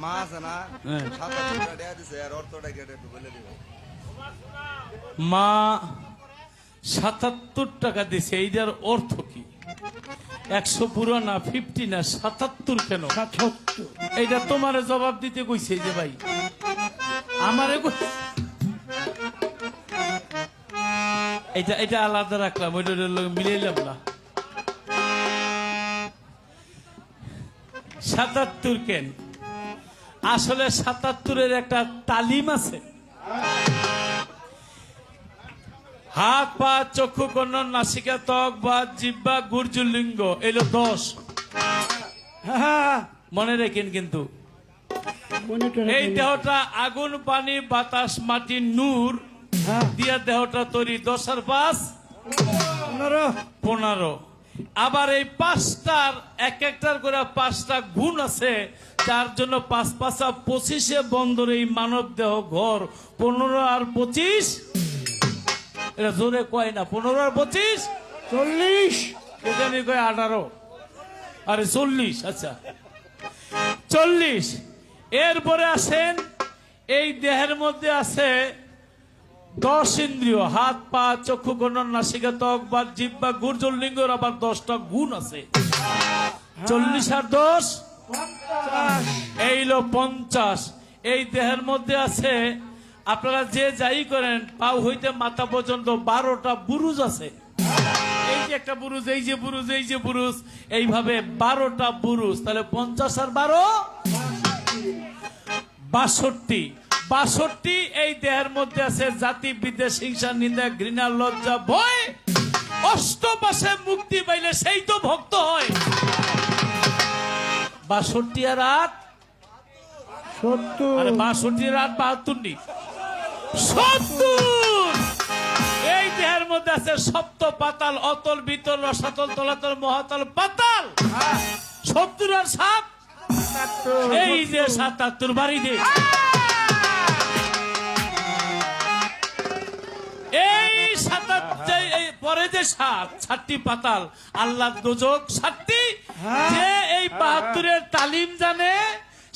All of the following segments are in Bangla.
মা আছে না ৭৭ টাকা দিছে আর অর্থটা কেটে একটু বলে দিব। মা ৭৭ টাকা দিছে, এইটার অর্থ কি? ১০০ পুরো না 50 না ৭৭ কেন? এইটা তোমারে জবাব দিতে কইছে যে ভাই আমারে এটা আলাদা রাখলাম, ওইটা মিলাইলাম না। ৭৭ কেন? আসলে ৭৭-এর একটা তালিম আছে। হাত পা চক্ষু কর্ণ নাসিকা ত্বক বা জিহ্বা গুর্জুলিঙ্গ এলো 10। মনে রাখেন কিন্তু এই দেহটা আগুন পানি বাতাস মাটি নূর দিয়া দেহটা তৈরি। 10 আর 5 15। আবার এই 5টার এক একটার করে 5টা গুণ আছে, যার জন্য 5 5 25 বন্দর এই মানব দেহ ঘর। 15 আর 25 এটা জোরে কয় না। 15 আর 25 40, এখানে কয় 18, আরে 40। আচ্ছা 40। এরপরে আসেন এই দেহের মধ্যে আছে 10 ইন্দ্রিয়, হাত পা চক্ষু কর্ণ নাসিকা ত্বক বা জিহ্বা গুর্জর লিঙ্গর আবার 10টা গুণ আছে। 40 আর 10 এইলো 50। এই দেহের মধ্যে আছে, আপনারা যে যাই করেন পাও হইতে মাথা পর্যন্ত 12টা বুরুজ আছে। এই যে একটা বুরুজ, এই যে বুরুজ, এই যে বুরুজ, এইভাবে 12টা বুরুজ। তাহলে 50 আর 12 62। 62 এই দেহের মধ্যে আছে জাতি বিদ্বেষ হিংসা নিন্দা ঘৃণা লজ্জা ভয়। অষ্টপাশে মুক্তি পাইলে সেই তো ভক্ত হয়। 62 আর 8 70, আরে 62 আর 8 72 নি 70। এই দেহের মধ্যে আছে সপ্ত পাতাল অতল বিতল রসাতল তলাতল মহাতল পাতাল। 70 আর 7 এই যে 77 বাড়ি দে। এই 77 পরে যে 7টি পাতাল আল্লাহ দোজক 7টি। যে এই 72-এর তালিম জানে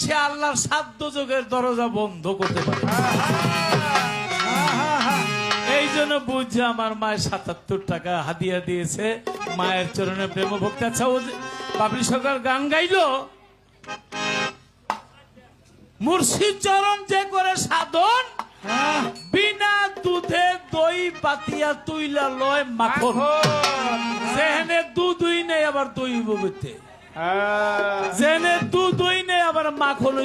সে আল্লাহর 7 দোজকের দরজা বন্ধ করতে পারে। এই জন্য বুঝছে আমার মায়ের 77 টাকা হাদিয়া দিয়েছে, মায়ের চরণে প্রেম ভক্তি। আচ্ছা ও বাবলি সরকার গান গাইলো, মুর্শিদ চরণ যে করে সাধন বিনা দুধে দই পাতিয়া তুইলা লয় মাখন। যেখানে দুধই নেই আবার দই বইতে, যেখানে দুধই নেই আবার মাখন।